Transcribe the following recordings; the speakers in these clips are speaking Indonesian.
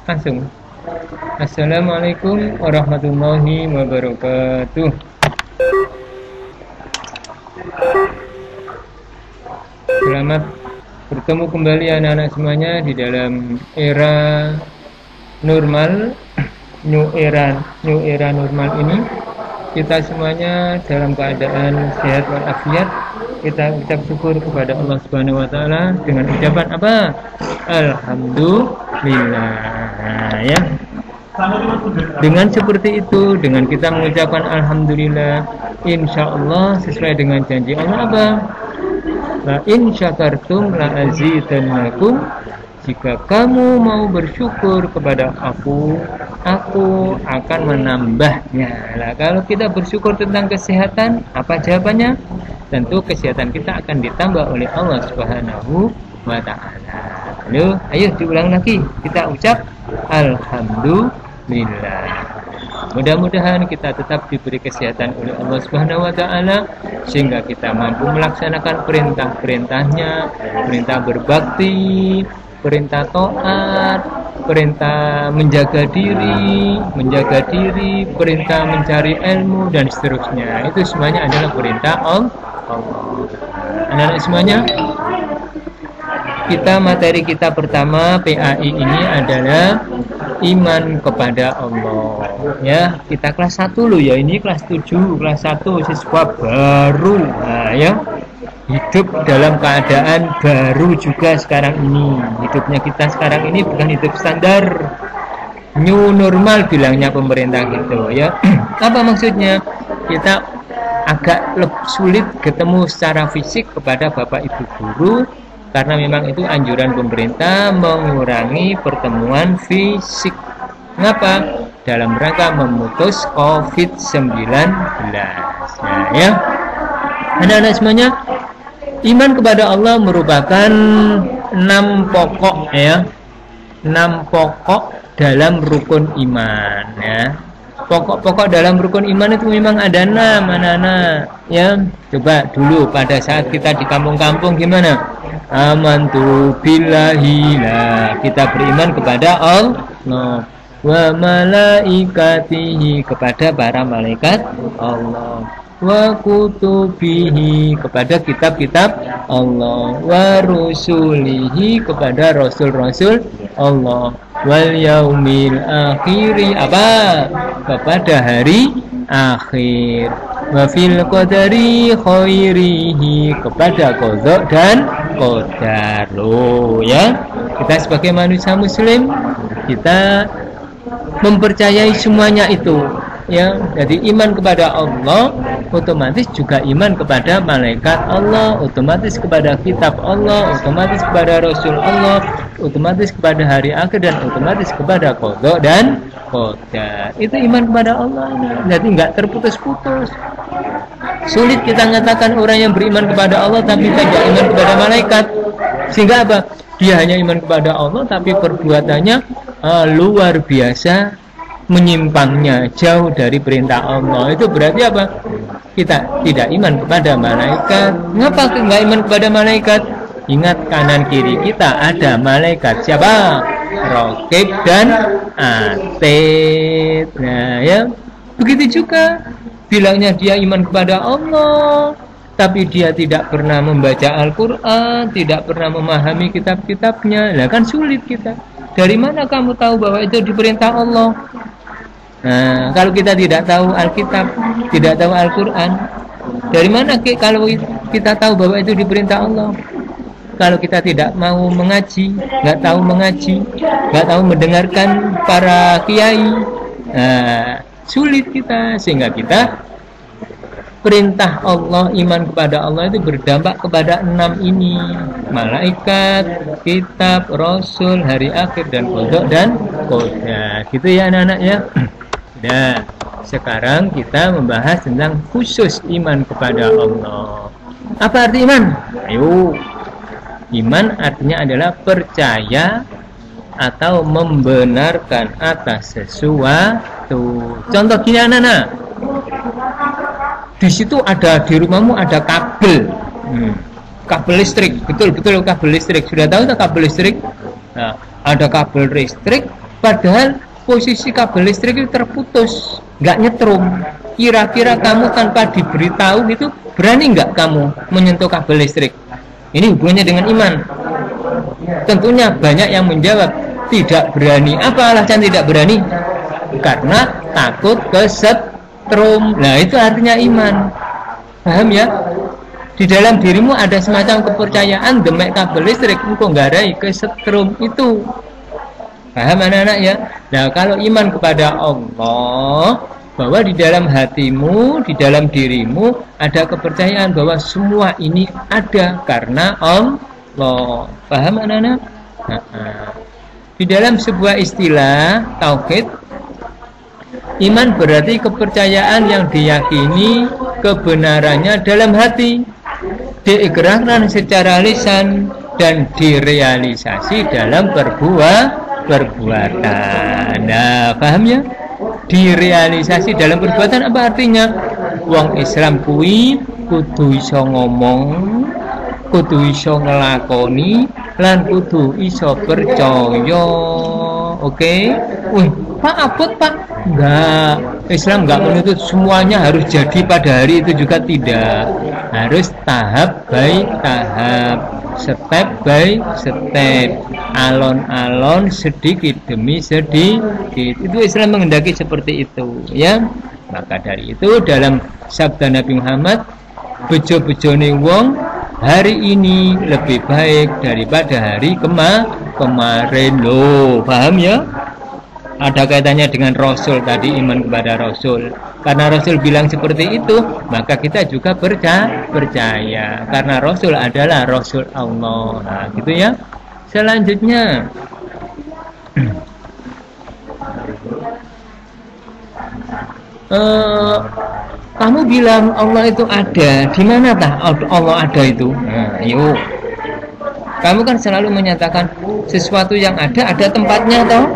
Langsung. Assalamualaikum warahmatullahi wabarakatuh. Selamat bertemu kembali anak-anak semuanya di dalam era normal, new era normal ini. Kita semuanya dalam keadaan sehat walafiat. Kita ucap syukur kepada Allah Subhanahu wa taala dengan ucapan apa? Alhamdulillah, ya. Dengan seperti itu, dengan kita mengucapkan alhamdulillah, insya Allah sesuai dengan janji Allah apa? La in syakartum la azidannakum. Jika kamu mau bersyukur kepada aku akan menambahnya. Lah, kalau kita bersyukur tentang kesehatan, apa jawabannya? Tentu kesehatan kita akan ditambah oleh Allah Subhanahu wa taala. Ayo diulang lagi. Kita ucap alhamdulillah. Mudah-mudahan kita tetap diberi kesehatan oleh Allah Subhanahu wa taala sehingga kita mampu melaksanakan perintah-perintahnya, perintah berbakti, perintah taat, perintah menjaga diri, perintah mencari ilmu dan seterusnya. Itu semuanya adalah perintah Allah. Anak-anak semuanya, materi kita pertama PAI ini adalah iman kepada Allah. Ya, kita kelas 1 loh ya, ini kelas 7, kelas 1 siswa baru. Nah, ya. Hidup dalam keadaan baru juga sekarang ini. Hidupnya kita sekarang ini bukan hidup standar, new normal bilangnya pemerintah gitu ya. Apa maksudnya? Kita agak sulit ketemu secara fisik kepada Bapak Ibu guru karena memang itu anjuran pemerintah mengurangi pertemuan fisik. Mengapa? Dalam rangka memutus COVID-19. Nah, ya. Anak-anak semuanya, iman kepada Allah merupakan 6 pokok ya. 6 pokok dalam rukun iman ya. Pokok-pokok dalam rukun iman itu memang ada 6 anak-anak ya. Coba dulu pada saat kita di kampung-kampung gimana? Amantu billahi, lah kita beriman kepada Allah wa malaikatihi, kepada para malaikat Allah, wa kutubihi, kepada kitab-kitab Allah, wa rusulihi, kepada rasul-rasul Allah, wal yaumil akhiri, apa? Kepada hari akhir, wa fil qadari khairihi, kepada qada dan qadar. Loh ya, kita sebagai manusia muslim kita mempercayai semuanya itu ya. Jadi iman kepada Allah otomatis juga iman kepada malaikat Allah, otomatis kepada kitab Allah, otomatis kepada rasul Allah, otomatis kepada hari akhir, dan otomatis kepada qada dan qadar. Itu iman kepada Allah. Jadi nggak terputus-putus. Sulit kita mengatakan orang yang beriman kepada Allah tapi tidak iman kepada malaikat. Sehingga apa? Dia hanya iman kepada Allah tapi perbuatannya luar biasa menyimpangnya, jauh dari perintah Allah. Itu berarti apa? Kita tidak iman kepada malaikat. Ngapa nggak iman kepada malaikat? Ingat, kanan kiri kita ada malaikat. Siapa? Raqib dan Atid. Nah ya, begitu juga bilangnya dia iman kepada Allah tapi dia tidak pernah membaca Al-Quran, tidak pernah memahami kitab-kitabnya. Nah kan sulit kita. Dari mana kamu tahu bahwa itu diperintah Allah? Nah, kalau kita tidak tahu Alkitab, tidak tahu Al-Quran, dari mana kalau kita tahu bahwa itu diperintah Allah? Kalau kita tidak mau mengaji, nggak tahu mengaji, nggak tahu mendengarkan para kiai, nah, sulit kita. Sehingga kita perintah Allah, iman kepada Allah itu berdampak kepada 6 ini: malaikat, kitab, rasul, hari akhir, dan qada dan qadar. Gitu ya anak-anak ya. Nah, sekarang kita membahas tentang khusus iman kepada Allah. Apa arti iman? Ayo. Iman artinya adalah percaya atau membenarkan atas sesuatu. Contoh gini anak-anak. Di situ ada, di rumahmu ada kabel. Kabel listrik, betul kabel listrik. Sudah tahu tak kabel listrik? Nah, ada kabel listrik, Padahal posisi kabel listrik itu terputus, nggak nyetrum. Kira-kira kamu tanpa diberitahu gitu, berani nggak kamu menyentuh kabel listrik? Ini hubungannya dengan iman. Tentunya banyak yang menjawab tidak berani. Apa alasan tidak berani? Karena takut kesetrum. Nah, itu artinya iman. Paham ya? Di dalam dirimu ada semacam kepercayaan demek kabel listrik engkau nggarai kesetrum itu. Paham anak-anak ya? Nah, kalau iman kepada Allah, bahwa di dalam hatimu, di dalam dirimu ada kepercayaan bahwa semua ini ada karena Allah. Paham anak-anak? Di dalam sebuah istilah tauhid, iman berarti kepercayaan yang diyakini kebenarannya dalam hati, diikrarkan secara lisan dan direalisasi dalam perbuatan. Nah, paham ya? Direalisasi dalam perbuatan apa artinya? Wong Islam kuwi kudu iso ngomong, kudu iso ngelakoni, lan kudu iso percaya. Oke? Wih, Pak abot Pak? Enggak. Islam enggak menuntut semuanya harus jadi pada hari itu juga, tidak. Harus tahap by tahap, step by step, alon-alon, sedikit demi sedikit. Itu Islam menghendaki seperti itu, ya. Maka dari itu dalam sabda Nabi Muhammad, bejo-bejone wong hari ini lebih baik daripada hari kemarin. Loh, paham ya? Ada kaitannya dengan Rasul tadi, iman kepada Rasul. Karena Rasul bilang seperti itu, maka kita juga percaya. Karena Rasul adalah Rasul Allah. Nah, gitu ya. Selanjutnya, kamu bilang Allah itu ada. Di mana tah Allah ada itu? Nah, yuk. Kamu kan selalu menyatakan sesuatu yang ada tempatnya toh?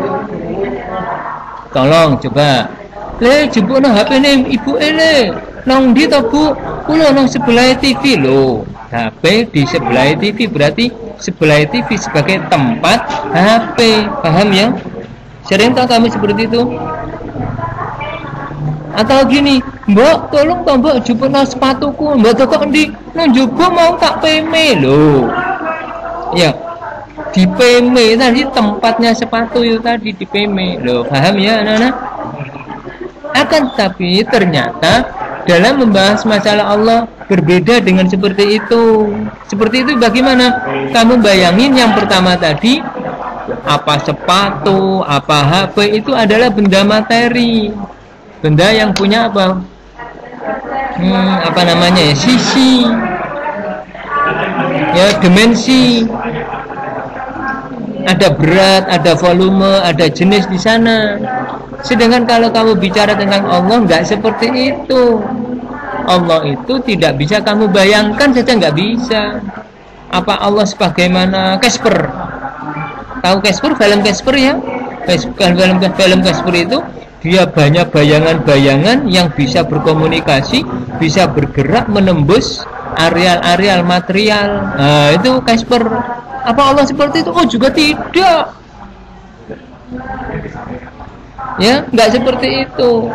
Tolong coba. Le jebukno HP ne ibu ele. Nang ndi to, Bu? Kula nang sebelah TV lho. HP di sebelah TV berarti sebelah TV sebagai tempat HP. Paham ya? Sering tahu kami seperti itu? Atau gini, Mbak, tolong toh Mbak jupukno sepatuku. Mbak toko ndi? Nang njaba mau tak peme lho. Ya. Di peme tadi tempatnya sepatu itu tadi di peme loh, paham ya anak-anak? Akan tapi ternyata dalam membahas masalah Allah berbeda dengan seperti itu. Seperti itu bagaimana? Kamu bayangin yang pertama tadi, apa sepatu, apa HP itu adalah benda materi, benda yang punya apa? Apa namanya ya? Sisi, ya dimensi. Ada berat, ada volume, ada jenis di sana. Sedangkan kalau kamu bicara tentang Allah, nggak seperti itu. Allah itu tidak bisa kamu bayangkan saja, nggak bisa. Apa Allah sebagaimana Casper? Tahu Casper? Film Casper ya? Film Casper itu dia banyak bayangan-bayangan yang bisa berkomunikasi, bisa bergerak menembus areal-areal material. Nah, itu Casper. Apa Allah seperti itu? Oh, juga tidak. Ya, nggak seperti itu.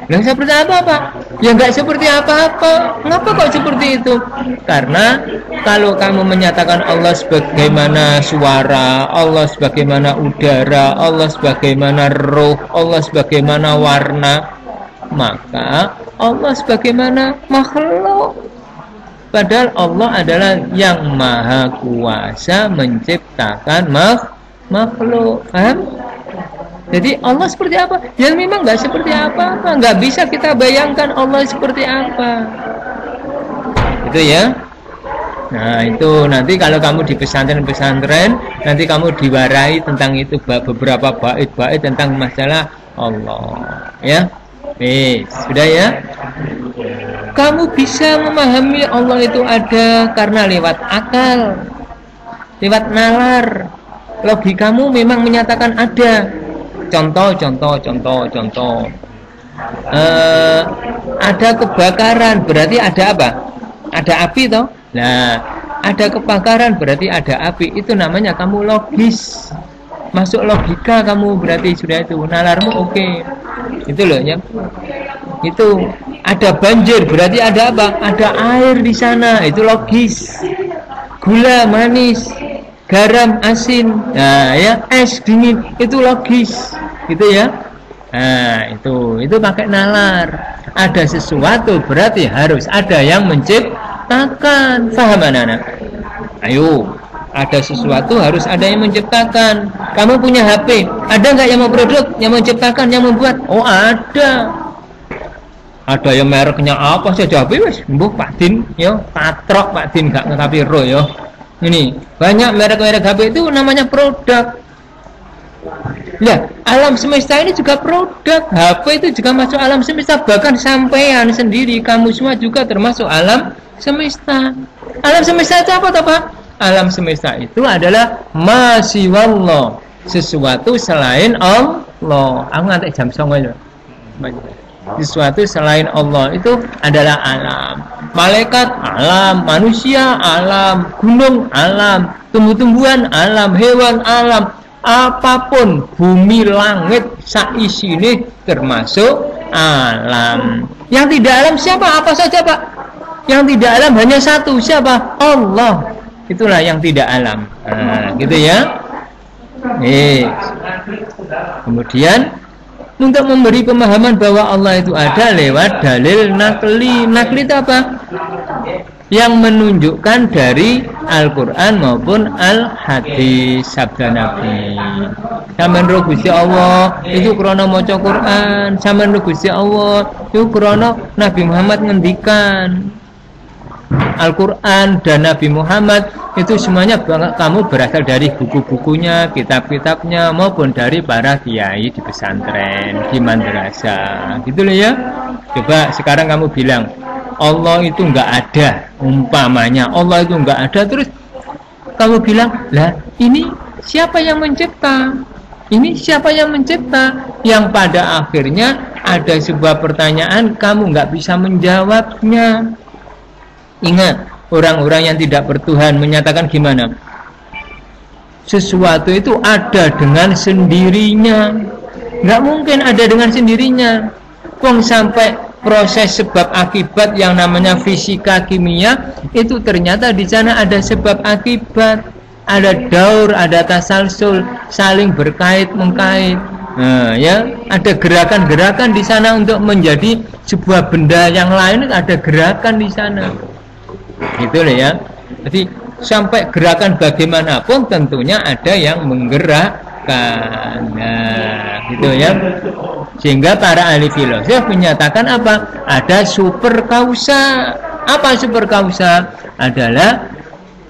Nggak seperti apa-apa. Ya nggak seperti apa-apa. Kenapa kok seperti itu? Karena kalau kamu menyatakan Allah sebagaimana suara, Allah sebagaimana udara, Allah sebagaimana ruh, Allah sebagaimana warna, maka Allah sebagaimana makhluk. Padahal Allah adalah yang maha kuasa menciptakan makhluk. Paham? Jadi Allah seperti apa? Ya memang nggak seperti apa-apa. Nggak bisa kita bayangkan Allah seperti apa. Itu ya. Nah itu nanti kalau kamu di pesantren-pesantren, nanti kamu diwarai tentang itu beberapa bait-bait tentang masalah Allah. Ya. Sudah ya. Kamu bisa memahami Allah itu ada karena lewat akal, lewat nalar. Logikamu memang menyatakan ada. Contoh. Ada kebakaran, berarti ada apa? Ada api toh? Nah, ada kebakaran berarti ada api. Itu namanya kamu logis. masuk logika kamu berarti sudah itu nalarmu oke. Itu loh ya. Itu ada banjir berarti ada apa? Ada air di sana, itu logis. Gula manis, garam asin, nah ya es dingin itu logis, gitu ya. Nah itu pakai nalar. Ada sesuatu berarti harus ada yang menciptakan. Paham anak-anak? Ayo, ada sesuatu harus ada yang menciptakan. Kamu punya HP, ada nggak yang memproduk, yang menciptakan, yang membuat? Oh ada. Ada yang mereknya apa saja HP wes, mbuh Pak Din, yo patrok Pak Din nggak ngetapi ro yo. Ini banyak merek-merek HP itu namanya produk. Ya, alam semesta ini juga produk. HP itu juga masuk alam semesta, bahkan sampean sendiri, kamu semua juga termasuk alam semesta. Alam semesta itu apa, Pak? Alam semesta itu adalah masiwallah, sesuatu selain Allah. Aku ngantek jam 09.00 ya. Sesuatu selain Allah itu adalah alam. Malaikat alam, manusia alam, gunung alam, tumbuh-tumbuhan alam, hewan alam, apapun bumi langit saisi ini termasuk alam. Yang tidak alam siapa? Apa saja Pak? Yang tidak alam hanya satu, siapa? Allah. Itulah yang tidak alam. Nah, gitu ya. Kemudian untuk memberi pemahaman bahwa Allah itu ada lewat dalil nakli. Nakli itu apa? Yang menunjukkan dari Al-Quran maupun Al-Hadis sabda Nabi. Sampeyan ro Gusti Allah itu krana maca Quran, sampeyan ro Gusti Allah itu krana Nabi Muhammad ngendikan. Al-Quran dan Nabi Muhammad itu semuanya kamu berasal dari buku-bukunya, kitab-kitabnya maupun dari para kiai di pesantren, di madrasah, gitu loh ya. Coba sekarang kamu bilang Allah itu enggak ada, umpamanya Allah itu enggak ada, terus kamu bilang, lah ini siapa yang mencipta? Ini siapa yang mencipta? Yang pada akhirnya ada sebuah pertanyaan kamu enggak bisa menjawabnya. Ingat, orang-orang yang tidak bertuhan menyatakan gimana? Sesuatu itu ada dengan sendirinya. Nggak mungkin ada dengan sendirinya. Kong sampai proses sebab akibat yang namanya fisika kimia itu ternyata di sana ada sebab akibat, ada daur, ada tasalsul, saling berkait mengkait. Nah, ya, ada gerakan-gerakan di sana untuk menjadi sebuah benda yang lain, ada gerakan di sana. Gitu loh ya. Jadi sampai gerakan bagaimanapun tentunya ada yang menggerakkan. Nah, gitu ya. Sehingga para ahli filosof menyatakan apa? Ada super kausa. Apa super kausa? Adalah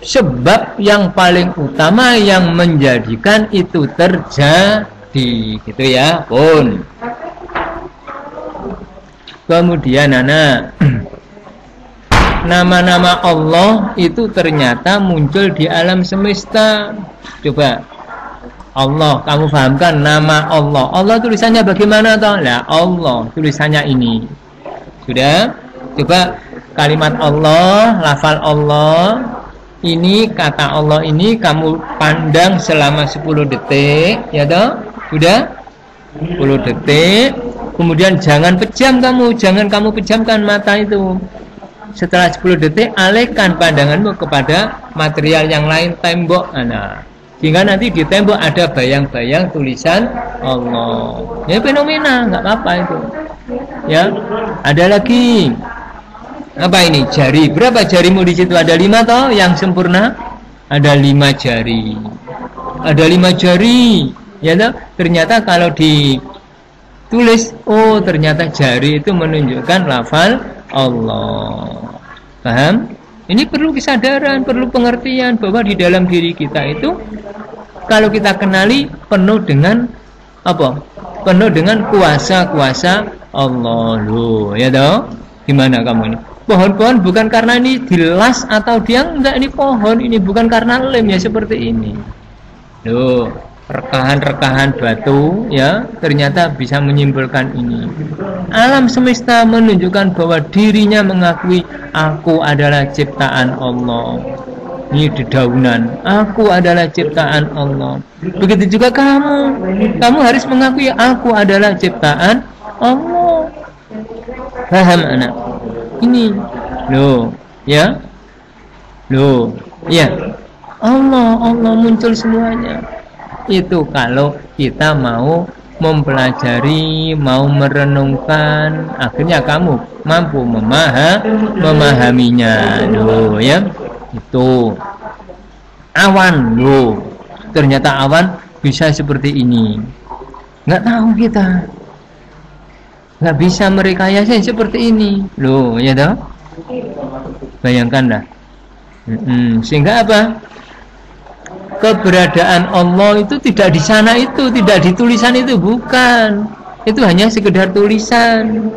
sebab yang paling utama yang menjadikan itu terjadi, gitu ya. Pun. Kemudian anak nama-nama Allah itu ternyata muncul di alam semesta. Coba Allah, kamu pahamkan nama Allah. Allah tulisannya bagaimana toh? Lah Allah tulisannya ini. Sudah? Coba kalimat Allah, lafal Allah, ini kata Allah ini kamu pandang selama 10 detik, ya toh? Sudah? 10 detik. Kemudian jangan pejam kamu, jangan kamu pejamkan mata itu. Setelah 10 detik, alihkan pandanganmu kepada material yang lain, tembok. Nah, sehingga nanti di tembok ada bayang-bayang tulisan Allah. Ya fenomena, nggak apa-apa itu. Ya, ada lagi. Apa ini? Jari. Berapa jarimu di situ? Ada 5 toh yang sempurna? Ada 5 jari. Ada 5 jari. Ya toh? Ternyata kalau ditulis, oh ternyata jari itu menunjukkan lafal Allah. Paham? Ini perlu kesadaran, perlu pengertian bahwa di dalam diri kita itu kalau kita kenali penuh dengan apa? Penuh dengan kuasa-kuasa Allah. Loh, ya toh? Gimana kamu ini? Pohon-pohon bukan karena ini dilas atau dia enggak, ini pohon, ini bukan karena lem ya seperti ini. Loh, rekahan-rekahan batu ya ternyata bisa menyimpulkan ini. Alam semesta menunjukkan bahwa dirinya mengakui aku adalah ciptaan Allah. Ini dedaunan. Aku adalah ciptaan Allah. Begitu juga kamu. Kamu harus mengakui aku adalah ciptaan Allah. Paham anak? Ini loh, ya. Loh, ya. Allah muncul semuanya. Itu kalau kita mau mempelajari, mau merenungkan, akhirnya kamu mampu memahaminya. Loh, ya. Itu awan, loh. Ternyata awan bisa seperti ini. Nggak tahu kita. Nggak bisa merekayasa seperti ini. Loh, ya toh? Bayangkanlah. Sehingga apa? Keberadaan Allah itu tidak di sana itu, tidak di tulisan itu, bukan. Itu hanya sekedar tulisan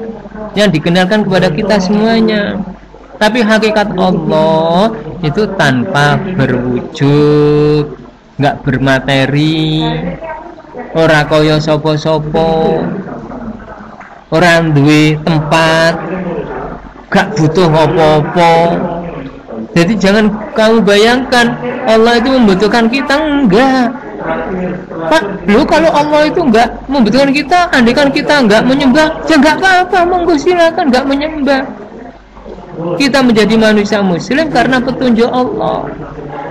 yang dikenalkan kepada kita semuanya. Tapi hakikat Allah itu tanpa berwujud, nggak bermateri, ora kaya sopo-sopo, orang duwe tempat, gak butuh apa-apa. Jadi jangan kamu bayangkan Allah itu membutuhkan kita, enggak. Pak, lu kalau Allah itu enggak membutuhkan kita, andaikan kita enggak menyembah, ya enggak apa-apa, monggo silakan enggak menyembah. Kita menjadi manusia muslim karena petunjuk Allah.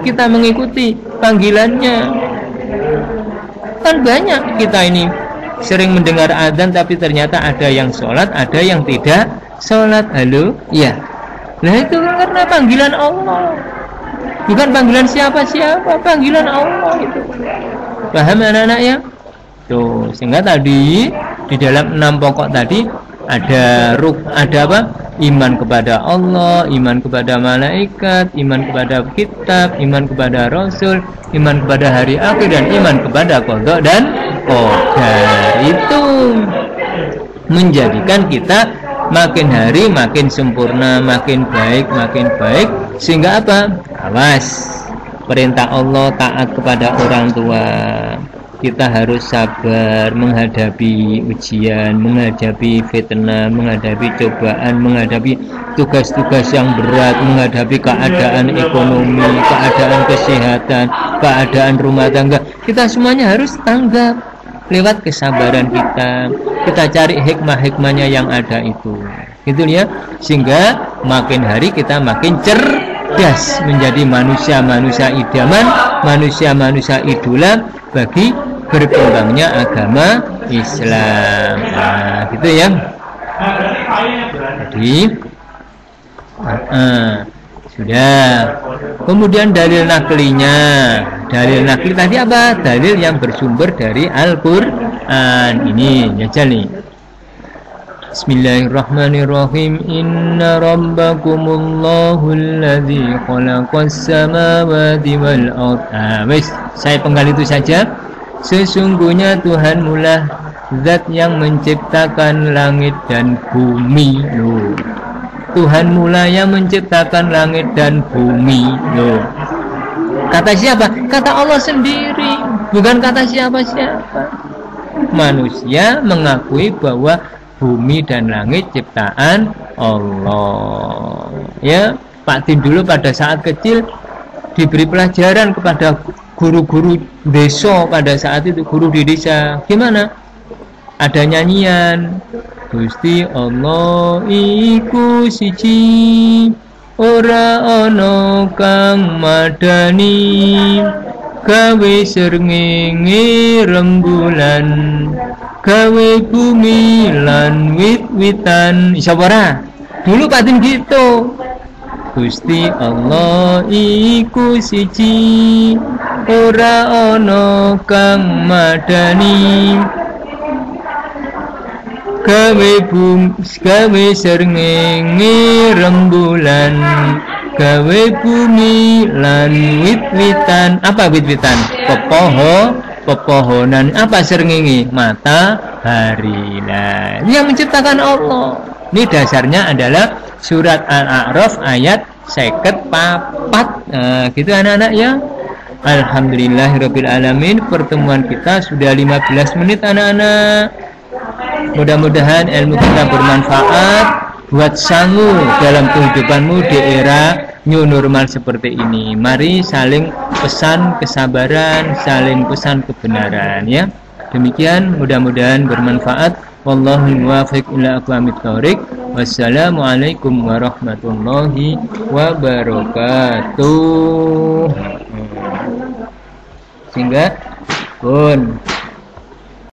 Kita mengikuti panggilannya. Kan banyak kita ini sering mendengar adzan tapi ternyata ada yang sholat, ada yang tidak sholat. Halo? Iya. Nah itu karena panggilan Allah, bukan panggilan siapa-siapa, panggilan Allah itu. Paham anak-anak ya? Tuh, sehingga tadi di dalam 6 pokok tadi ada apa? Iman kepada Allah, iman kepada malaikat, iman kepada kitab, iman kepada rasul, iman kepada hari akhir, dan iman kepada qada dan qadar. Itu menjadikan kita makin hari makin sempurna, makin baik, sehingga apa? Awas, perintah Allah taat kepada orang tua. Kita harus sabar menghadapi ujian, menghadapi fitnah, menghadapi cobaan, menghadapi tugas-tugas yang berat, menghadapi keadaan ekonomi, keadaan kesehatan, keadaan rumah tangga. Kita semuanya harus tanggap lewat kesabaran kita. Kita cari hikmah-hikmahnya yang ada itu, gitu ya. Sehingga makin hari kita makin cerdas menjadi manusia-manusia idaman, manusia-manusia idola bagi berkembangnya agama Islam. Nah, gitu ya. Jadi sudah. Kemudian dalil naklinya. Dalil nakli tadi apa? Dalil yang bersumber dari Al-Qur'an. Ini jajal nih. Bismillahirrahmanirrahim. Inna rabbakumullahu alladzi khalaqas samawati wal ardh. Wes, saya penggal itu saja. Sesungguhnya Tuhanmulah zat yang menciptakan langit dan bumi. Loh. Tuhanmulah yang menciptakan langit dan bumi. Loh. Kata siapa? Kata Allah sendiri, bukan kata siapa-siapa. Manusia mengakui bahwa bumi dan langit ciptaan Allah. Ya, Pak Din dulu pada saat kecil diberi pelajaran kepada guru-guru desa pada saat itu, guru di desa. Gimana? Ada nyanyian, Gusti Allah iku siji, ora ana kang madani, gawe srengenge rembulan, gawe bumi lan wit-witan. Isa ora? Dulu patin gitu. Gusti Allah iku siji, ora ana kang madani, gawe srengenge rembulan, gawe bumi lan wit-witan. Apa wit-witan? Pepohonan. Apa srengenge? Matahari. Nah, yang menciptakan Allah. Ini dasarnya adalah surat Al-A'raf ayat 54. Nah, gitu anak-anak ya. Alhamdulillahirabbil alamin. Pertemuan kita sudah 15 menit anak-anak. Mudah-mudahan ilmu kita bermanfaat buat sangu dalam kehidupanmu di era new normal seperti ini. Mari saling pesan kesabaran, saling pesan kebenaran ya. Demikian, mudah-mudahan bermanfaat. Wallahu muwaffiq ila aqwamit thoriq. Wassalamualaikum warahmatullahi wabarakatuh. Sehingga pun